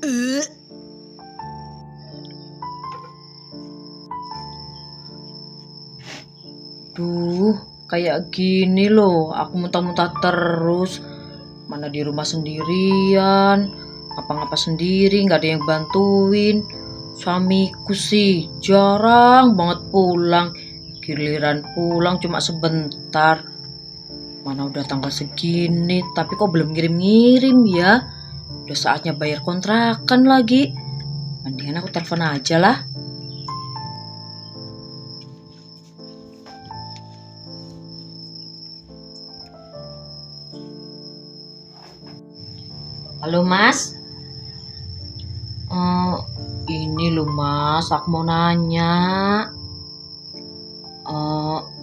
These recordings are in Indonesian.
Duh, kayak gini loh, aku muntah-muntah terus. Mana di rumah sendirian, ngapa-ngapa sendiri, nggak ada yang bantuin. Suamiku sih jarang banget pulang, giliran pulang cuma sebentar. Mana udah tanggal segini, tapi kok belum ngirim-ngirim ya? Udah saatnya bayar kontrakan lagi. Mendingan aku telepon aja lah. Halo Mas. Ini loh Mas, aku mau nanya.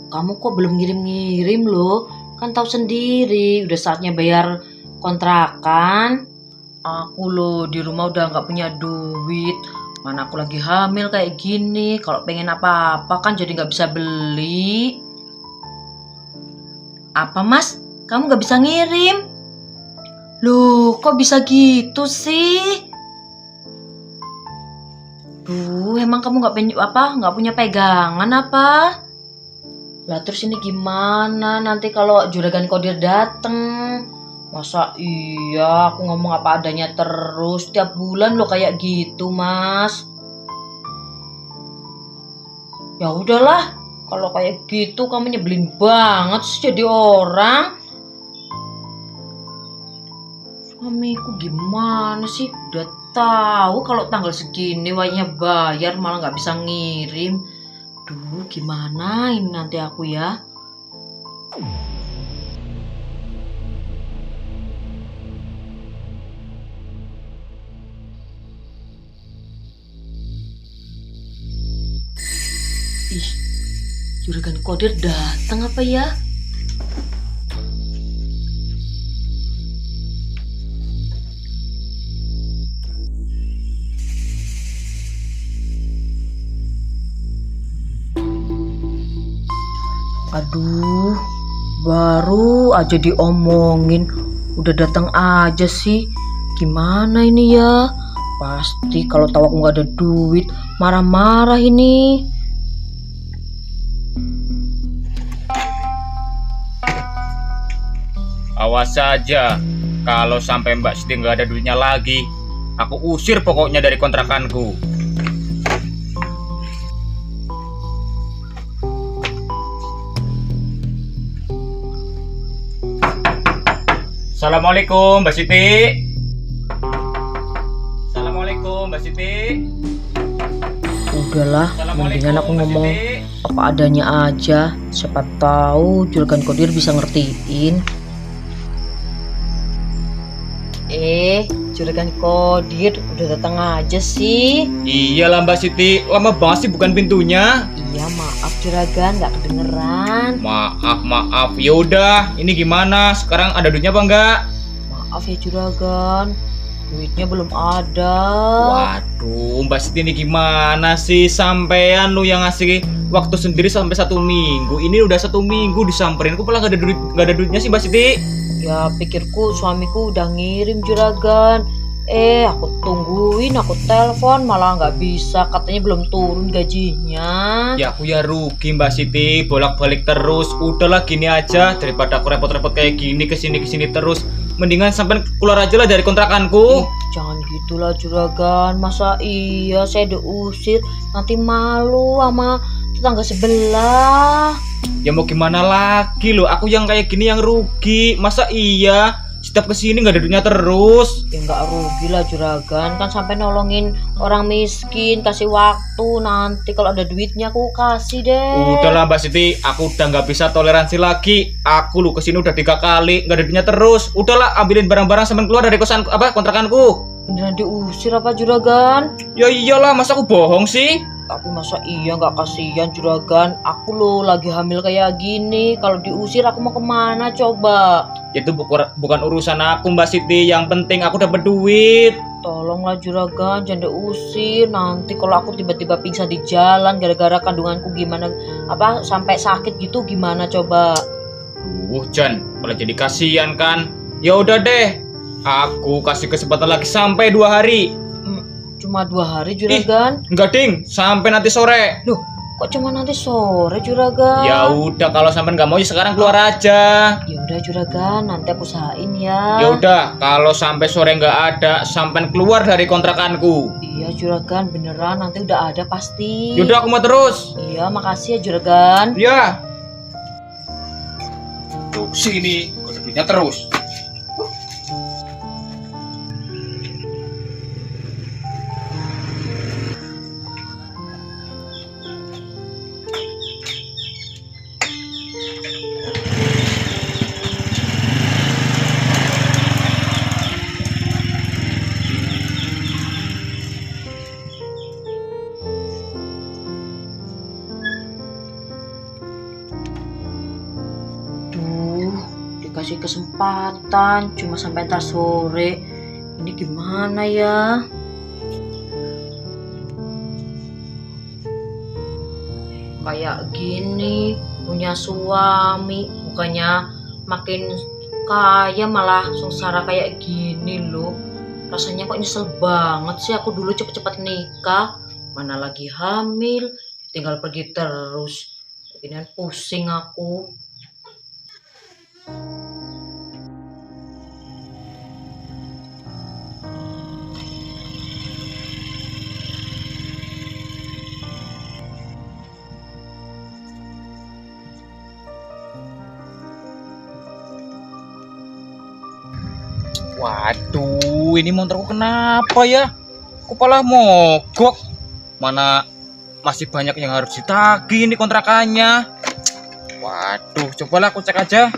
Kamu kok belum ngirim-ngirim loh? Kan tahu sendiri, udah saatnya bayar kontrakan. Aku loh di rumah udah nggak punya duit. Mana aku lagi hamil kayak gini. Kalau pengen apa-apa kan jadi nggak bisa beli. Apa Mas? Kamu nggak bisa ngirim? Loh, kok bisa gitu sih? Duh, emang kamu nggak punya pegangan apa? Lah terus ini gimana nanti kalau juragan Kodir dateng? Masa iya aku ngomong apa adanya terus tiap bulan lo kayak gitu, Mas? Ya udahlah, kalau kayak gitu kamu nyebelin banget sih jadi orang. Suamiku gimana sih? Udah tahu kalau tanggal segini wajibnya bayar malah nggak bisa ngirim. Duh, gimana ini nanti aku ya? Ih, juragan Kodir datang apa ya? Aduh, baru aja diomongin, udah datang aja sih. Gimana ini ya? Pasti kalau tahu aku nggak ada duit, marah-marah ini. Awas saja, kalau sampai Mbak Siti nggak ada duitnya lagi, aku usir pokoknya dari kontrakanku. Assalamualaikum Mbak Siti. Assalamualaikum Mbak Siti. Udahlah, mendingan aku ngomong apa adanya aja. Siapa tahu juragan Kodir bisa ngertiin. Juragan Kodir udah datang aja sih. Iyalah Mbak Siti, lama banget sih bukan pintunya. Iya maaf juragan, nggak kedengeran. Maaf. Yaudah, ini gimana? Sekarang ada duitnya apa enggak? Maaf ya juragan, duitnya belum ada. Waduh, Mbak Siti ini gimana sih? Sampean lu yang ngasih waktu sendiri sampai 1 minggu. Ini udah 1 minggu disamperin, aku malah nggak ada duitnya sih Mbak Siti. Ya pikirku suamiku udah ngirim juragan. Aku tungguin, aku telepon malah nggak bisa, katanya belum turun gajinya. Ya aku ya rugi Mbak Siti, bolak-balik terus. Udahlah gini aja, daripada aku repot-repot kayak gini kesini terus. Mendingan sampai keluar aja lah dari kontrakanku. Jangan gitulah juragan, masa iya saya diusir, nanti malu sama tetangga sebelah. Ya mau gimana lagi loh, aku yang kayak gini yang rugi. Masa iya setiap kesini nggak ada duitnya terus? Ya nggak rugi lah juragan, kan sampai nolongin orang miskin, kasih waktu, nanti kalau ada duitnya aku kasih deh. Udahlah Mbak Siti, aku udah nggak bisa toleransi lagi. Aku lu kesini udah 3 kali nggak ada duitnya terus. Udahlah, ambilin barang-barang sampai keluar dari kosan kontrakanku. Beneran diusir apa juragan? Ya iyalah, masa aku bohong sih? Tapi masa iya nggak kasihan juragan? Aku loh lagi hamil kayak gini, kalau diusir aku mau kemana coba? Itu bukan urusan aku Mbak Siti, yang penting aku dapat duit. Tolonglah juragan, jangan diusir. Nanti kalau aku tiba-tiba pingsan di jalan gara-gara kandunganku gimana, apa sampai sakit gitu gimana coba? Jan, malah jadi kasihan kan? Ya udah deh, aku kasih kesempatan lagi sampai 2 hari. cuma 2 hari juragan. Enggak ding, sampai nanti sore. Loh, kok cuma nanti sore juragan? Ya udah, kalau sampai nggak mau ya sekarang keluar aja. Ya udah juragan, nanti aku usahain ya. Ya udah, kalau sampai sore nggak ada, sampai keluar dari kontrakanku. Iya juragan, beneran nanti udah ada pasti. Yaudah, aku mau terus. Iya, makasih ya juragan. Ya. Tuh sini, duitnya terus. Duh, dikasih kesempatan cuma sampai ntar sore. Ini gimana ya? Kayak gini punya suami, bukannya makin kaya malah sengsara kayak gini loh. Rasanya kok nyesel banget sih, aku dulu cepet-cepet nikah, mana lagi hamil, tinggal pergi terus. Ini pusing aku. Waduh, ini motorku kenapa ya? Kepala mogok. Mana masih banyak yang harus ditagih ini kontrakannya. Waduh, cobalah aku cek aja.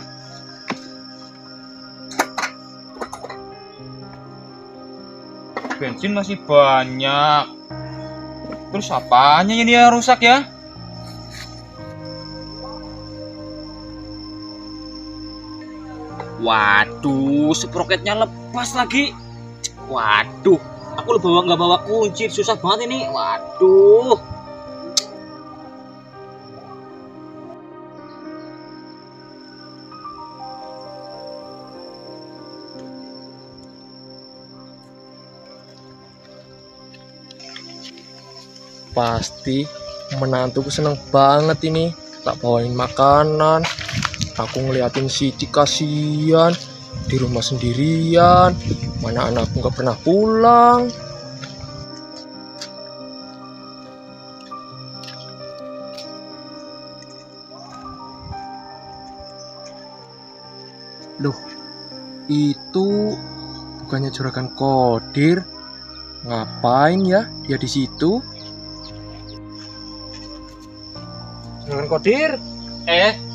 Bensin masih banyak. Terus apanya ini yang rusak ya? Waduh, sproketnya lepas lagi. Waduh, aku nggak bawa kunci, susah banget ini. Waduh. Pasti menantuku seneng banget ini. Tak bawain makanan. Aku ngeliatin Siti kasihan di rumah sendirian. Mana anakku gak pernah pulang. Loh, itu bukannya juragan Kodir? Ngapain ya dia di situ? Juragan Kodir?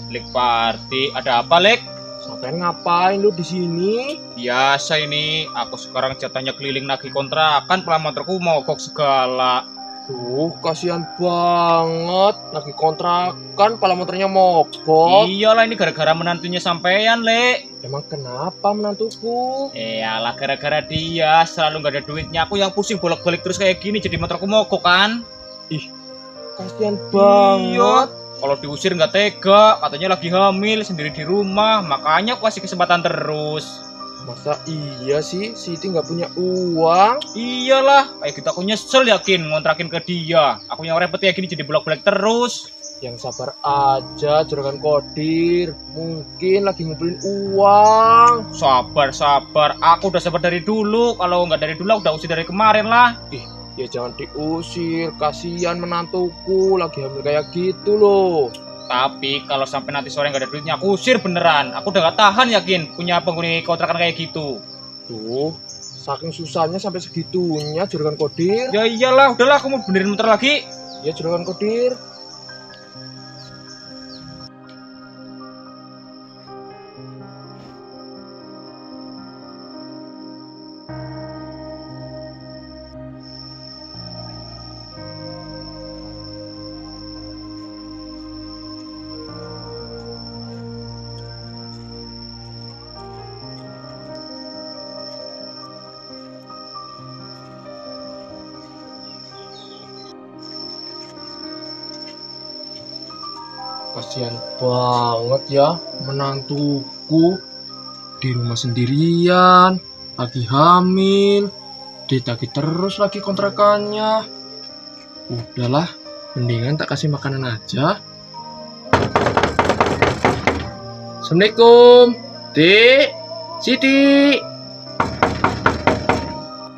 Lek Party, ada apa Lek? Sampai ngapain lu di sini? Biasa ini, aku sekarang jatahnya keliling nagih kontrakan, pelan motorku mogok segala. Duh, kasihan banget. Lagi kontrakan, pala motornya mogok. Iyalah, ini gara-gara menantunya sampean Lek. Emang kenapa menantuku? Iyalah, gara-gara dia selalu nggak ada duitnya. Aku yang pusing bolak-balik terus kayak gini, jadi motorku mogok kan. Ih, kasihan banget. Kalau diusir nggak tega, katanya lagi hamil sendiri di rumah, makanya aku kasih kesempatan terus. Masa iya sih Siti nggak punya uang? Iyalah, kayak gitu aku nyesel yakin ngontrakin ke dia. Aku yang repot kayak gini jadi bolak-balik terus. Yang sabar aja juragan Kodir. Mungkin lagi ngumpulin uang. Sabar, aku udah sabar dari dulu. Kalau nggak dari dulu aku udah usir dari kemarin lah. Ya jangan diusir, kasihan menantuku lagi hamil kayak gitu loh. Tapi kalau sampai nanti sore nggak ada duitnya, aku usir beneran. Aku udah gak tahan yakin punya penghuni kontrakan kayak gitu. Tuh, saking susahnya sampai segitunya juragan Kodir. Ya iyalah, udahlah aku mau benerin motor lagi. Ya juragan Kodir. Kasihan banget ya menantuku di rumah sendirian, lagi hamil. ditagih terus lagi kontrakannya. Udahlah, mendingan tak kasih makanan aja. Assalamualaikum, Dik, Siti.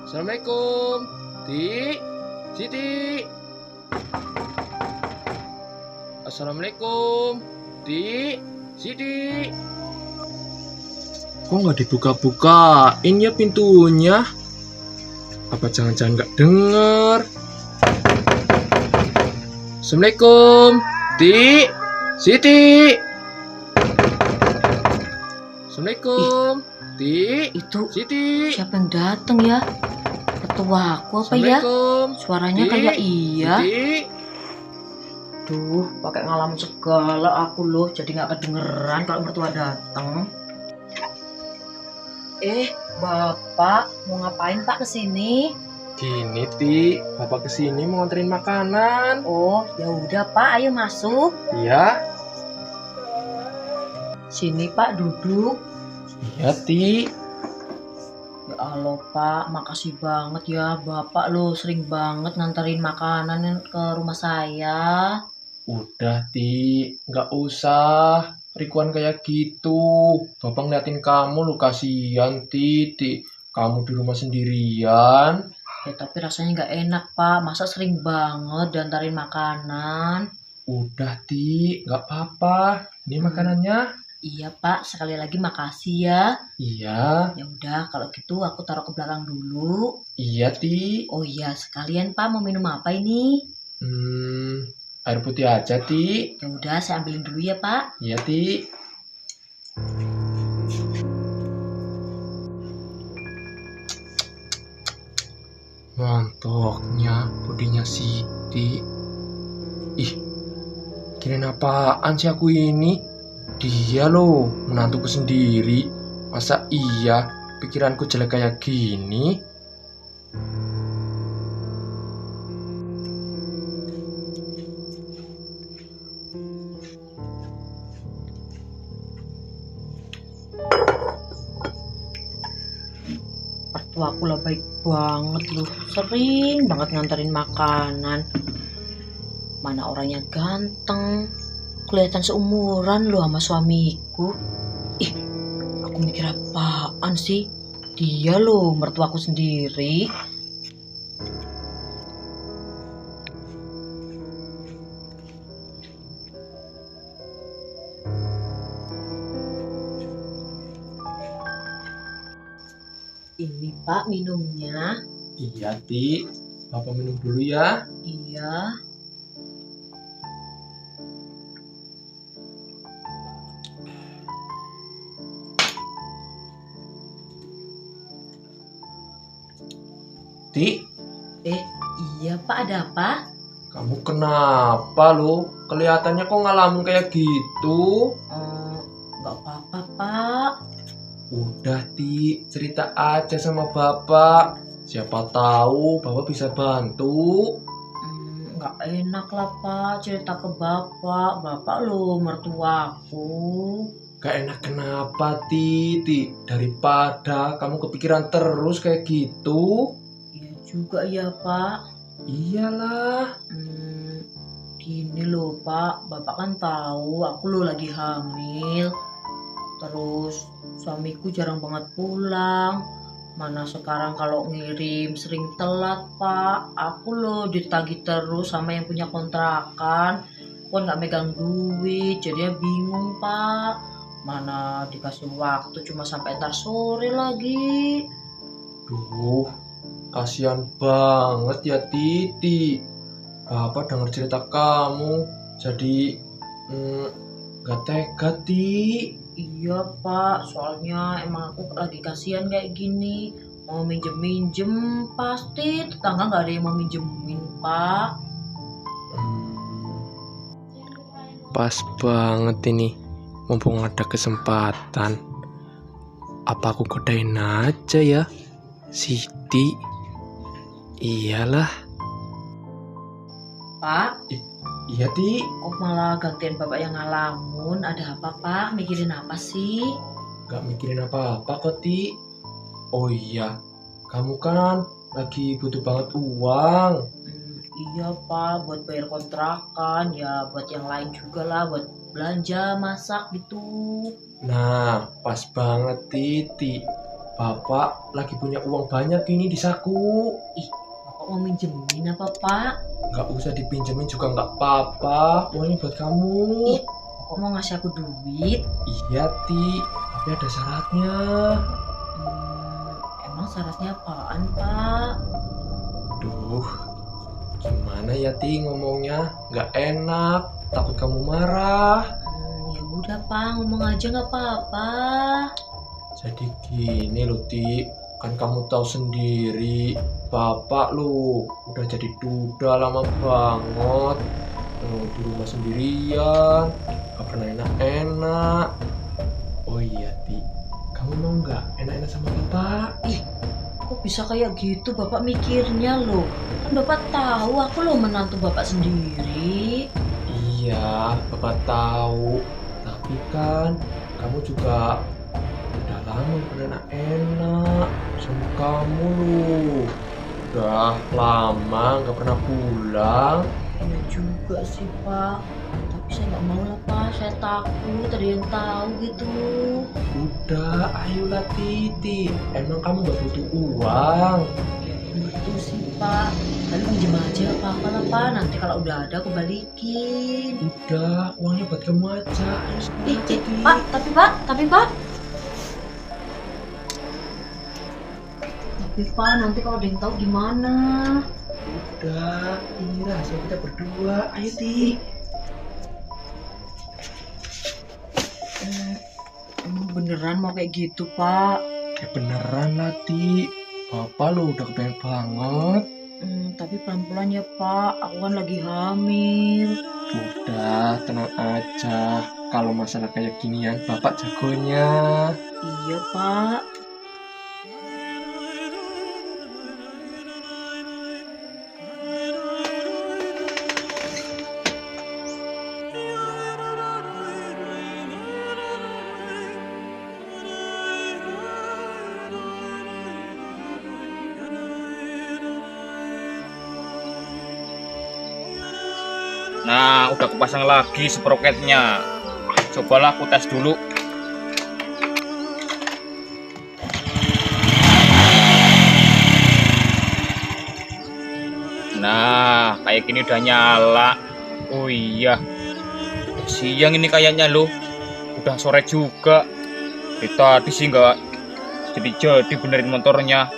Assalamualaikum, Dik, Siti. Assalamualaikum, Dik, Siti. Kok nggak dibuka-bukain ya pintunya? Apa jangan-jangan nggak dengar? Assalamualaikum, Dik, Siti. Assalamualaikum, Dik, Itu Siti. siapa yang datang ya? Ketua aku apa ya? Assalamualaikum, Suaranya Dik, kayak iya. Siti. Duh, pakai ngalamin segala aku loh, jadi nggak kedengeran kalau mertua datang. Bapak mau ngapain Pak kesini? Gini, Ti, Bapak kesini mau nganterin makanan. Oh, ya udah Pak, ayo masuk. Iya, Sini Pak, duduk. iya, Ti. Ya Allah Pak, makasih banget ya Bapak lo sering banget nganterin makanan ke rumah saya. Udah, Ti, nggak usah rikuan kayak gitu. Bapak ngeliatin kamu lu kasihan, Ti. Kamu di rumah sendirian. Ya tapi rasanya nggak enak Pak, masa sering banget diantarin makanan. Udah, Ti, nggak apa-apa. Ini makanannya. Iya Pak, sekali lagi makasih ya. Iya, Ya udah kalau gitu aku taruh ke belakang dulu. iya, Ti. Oh iya, sekalian Pak mau minum apa ini? Air putih aja, Ti. Ya udah saya ambilin dulu ya Pak. Iya, Ti. Mantoknya pudingnya Siti. Ih, kirain apaan sih aku ini? Dia loh, menantuku sendiri. Masa iya pikiranku jelek kayak gini? Mertua aku lah baik banget loh, sering banget nganterin makanan. Mana orangnya ganteng, kelihatan seumuran loh sama suamiku. Ih, aku mikir apaan sih? Dia loh mertuaku sendiri. Ini Pak minumnya. Iya, Ti. Bapak minum dulu ya. Iya. Ti, Iya Pak, ada apa? kamu kenapa lo? Kelihatannya kok ngalamun kayak gitu. Nggak apa-apa Pak. Udah, Ti, cerita aja sama Bapak. Siapa tahu Bapak bisa bantu. Nggak enak lah Pak cerita ke Bapak. Bapak lo mertuaku. Gak enak kenapa, Ti? Daripada kamu kepikiran terus kayak gitu. Iya juga ya Pak. Iyalah. Gini loh Pak, Bapak kan tahu aku lo lagi hamil. Terus suamiku jarang banget pulang. Mana sekarang kalau ngirim sering telat Pak. Aku lo ditagih terus sama yang punya kontrakan. Kok nggak megang duit, jadinya bingung Pak. Mana dikasih waktu cuma sampai ntar sore lagi. Duh, kasihan banget ya, Titi. Bapak dengar cerita kamu, jadi gak tega, Ti. Iya Pak, soalnya emang aku lagi kasihan kayak gini. Mau minjem-minjem, pasti tetangga nggak ada yang mau minjemin Pak. Pas banget ini, mumpung ada kesempatan. Apa aku godain aja ya, Siti? Iyalah. Pak, Iya, Ti. kok malah gantian Bapak yang ngalamun? Ada apa Pak? Mikirin apa sih? Gak mikirin apa-apa kok, Ti. Oh iya, kamu kan lagi butuh banget uang. Iya Pak, buat bayar kontrakan, ya buat yang lain juga lah, buat belanja, masak gitu. Nah, pas banget Titi. Bapak lagi punya uang banyak ini di saku. Bapak mau minjemin apa Pak? Nggak usah dipinjemin juga nggak apa-apa. Uangnya buat kamu. Ih, Bapak mau ngasih aku duit? Iya, Ti. Tapi ada syaratnya. Emang syaratnya apaan Pak? Duh, gimana ya Ti ngomongnya? Nggak enak. Takut kamu marah. Ya udah Pak, ngomong aja nggak apa-apa. Jadi gini loh Ti. Kan kamu tahu sendiri. Bapak lu udah jadi duda lama banget. Di rumah sendirian. Gak pernah enak-enak. Oh iya Ti. Kamu mau nggak enak-enak sama Bapak? Kok bisa kayak gitu Bapak mikirnya loh? Kan Bapak tahu aku loh menantu Bapak sendiri. Iya, Bapak tahu. Tapi kan kamu juga udah lama pernah enak sama kamu lu. Udah lama nggak pernah pulang. Iya juga sih Pak. Tapi saya nggak mau lah Pak. Saya takut ada yang tahu gitu. Udah, ayolah Titi. Emang kamu nggak butuh uang? Ya gitu sih Pak. Lalu pinjam aja apa-apa lah Pak. Nanti kalau udah ada aku balikin. Udah, uangnya buat kamu aja. Ayo sekarang, Titi. Pak, tapi Pak. Tapi Pak, nanti kalau ada yang tahu gimana? Udah, ini rahasia kita berdua. Ayo Ti. Emang beneran mau kayak gitu Pak? Ya beneran lah Ti. Bapak lo udah kepengen banget. Tapi pelan-pelan ya Pak, aku kan lagi hamil. Udah, tenang aja. Kalau masalah kayak ginian, Bapak jagonya. Iya Pak. Nah, udah kupasang lagi sproketnya. Cobalah aku tes dulu. Nah, kayak gini udah nyala. Oh iya, siang ini kayaknya loh. Udah sore juga. Dari tadi sih nggak jadi benerin motornya.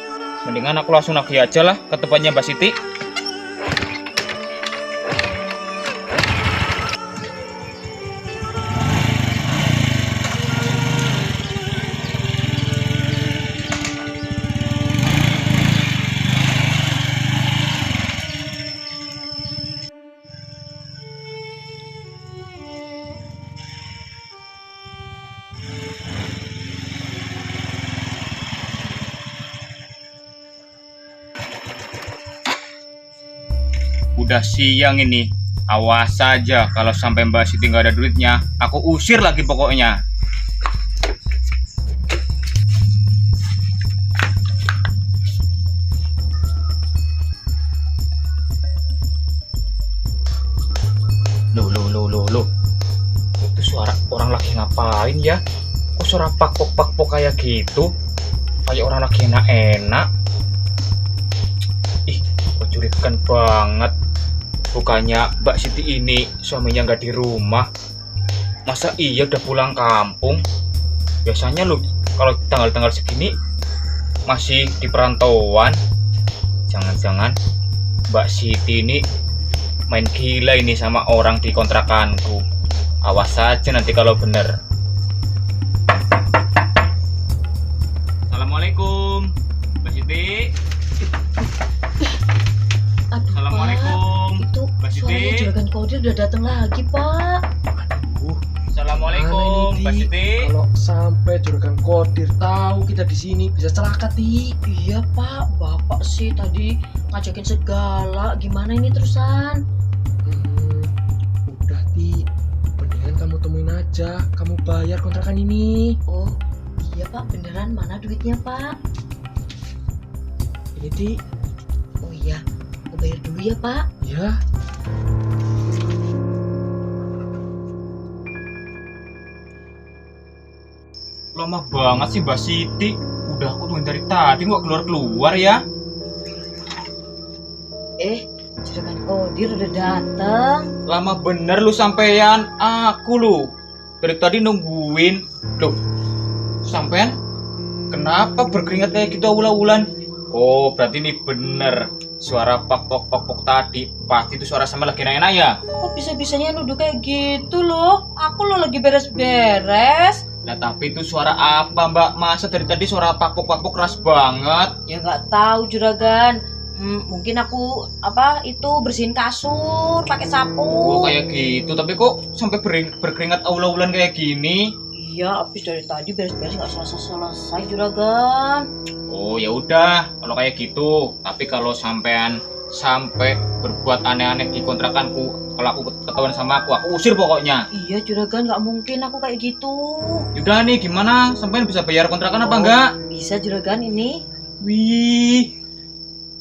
Mendingan aku langsung nagih aja lah ke tempatnya Mbak Siti. Udah siang ini, awas saja kalau sampai Mbak Siti nggak ada duitnya, aku usir lagi pokoknya. Loh. Itu suara orang lagi ngapain ya? Kok suara pakpok kayak gitu? Kayak orang lagi enak-enak. Ih, mencurigakan banget. Bukannya Mbak Siti ini suaminya nggak di rumah. Masa iya udah pulang kampung? Biasanya lu kalau tanggal-tanggal segini masih di perantauan. Jangan-jangan Mbak Siti ini main gila ini sama orang di kontrakanku. Awas saja nanti kalau bener. Assalamualaikum Mbak Siti. Aduh, Assalamualaikum Pak, itu Mbak suaranya Siti. Juragan Kodir udah datang lagi Pak. Assalamualaikum Mana Mbak ini, Ti? Siti. Kalau sampai Juragan Kodir tahu kita di sini bisa celaka Ti. Iya Pak, Bapak sih tadi ngajakin segala. Gimana ini terusan? Udah Ti, mendingan kamu temuin aja. Kamu bayar kontrakan ini. Oh iya Pak, beneran mana duitnya Pak? Ini Ti, Oh iya, aku bayar dulu ya Pak. Ya, Lama banget sih Mbak Siti. Udah aku tungguin dari tadi kok keluar-keluar ya. Juragan Kodir udah datang. Lama bener lu sampean. Aku lu dari tadi nungguin. Loh, sampean kenapa berkeringat kayak gitu awul-awulan? Oh, berarti ini bener. Suara pak tadi pasti itu suara sama lagi enak ya. Kok bisa-bisanya nuduh kayak gitu loh? Aku lo lagi beres-beres. Nah, tapi itu suara apa Mbak? Masa dari tadi suara pak keras banget? Ya nggak tahu juragan. Mungkin aku itu bersihin kasur pakai sapu. Oh, kayak gitu. Tapi kok sampai berkeringat awul-awulan kayak gini? Iya, habis dari tadi beres-beres nggak selesai juragan. Oh, ya udah kalau kayak gitu. Tapi kalau sampai berbuat aneh-aneh di kontrakanku, kalau aku ketahuan sama aku usir pokoknya. Iya juragan, nggak mungkin aku kayak gitu. Yaudah nih, gimana? Sampean bisa bayar kontrakan apa enggak? Bisa juragan ini. Wih,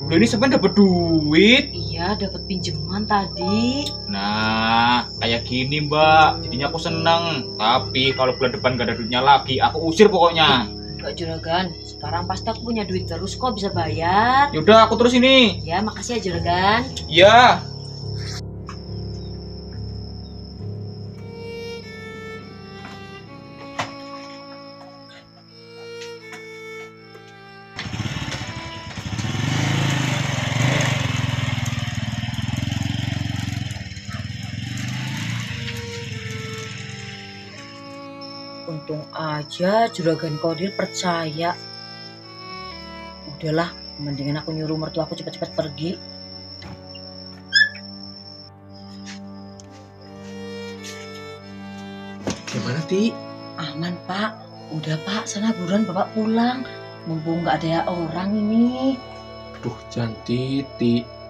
udah ini sampean dapat duit. Iya, dapat pinjaman tadi. Nah, kayak gini Mbak, jadinya aku seneng. Tapi kalau bulan depan gak ada duitnya lagi, aku usir pokoknya. Enggak juragan, sekarang pasti aku punya duit terus kok bisa bayar. Yaudah, aku terus ini. Ya, makasih ya juragan. Ya. Untung aja juragan Kodir percaya. Udahlah, mendingan aku nyuruh mertua aku cepat-cepat pergi. gimana Ti? Aman Pak, udah Pak, sana buruan Bapak pulang. Mumpung nggak ada orang ini. Duh, jangan Ti.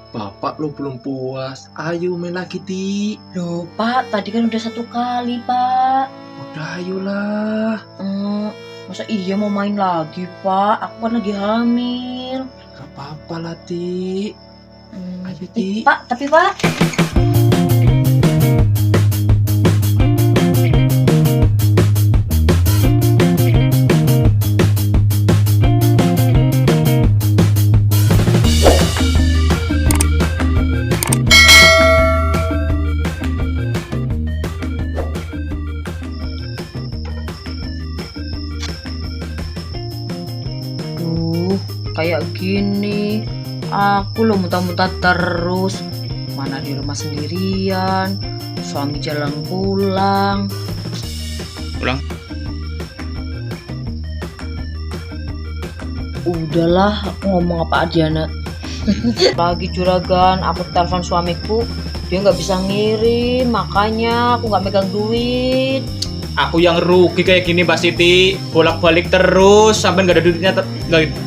Bapak lo belum puas. Ayo main lagi Ti. Loh Pak, tadi kan udah 1 kali Pak. Udah ayolah. Masa iya mau main lagi Pak? Aku kan lagi hamil. Gak apa-apa lah Ti. Ayo Ti. Pak, tapi Pak. Kayak gini aku lo muntah-muntah terus, mana di rumah sendirian, suami jalan pulang. Udahlah, aku ngomong apa aja nak. Lagi juragan, aku telepon suamiku, dia nggak bisa ngirim, makanya aku nggak megang duit. Aku yang rugi kayak gini Mbak Siti, bolak-balik terus sampai nggak ada duitnya nggak.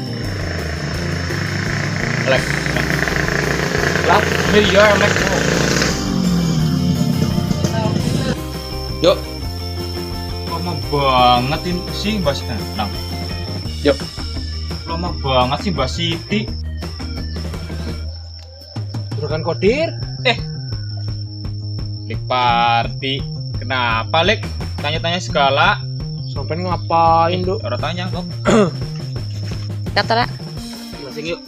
Love miliar Max. Yuk. Lama banget ini sih Mbak Siti. Nah. Yuk. Lama banget sih Mbak Siti. Juragan Kodir. Lek Party. Kenapa Lek? Tanya-tanya segala. Sampai ngapain, Dok? Orang tanya kok. Kata Masing yuk.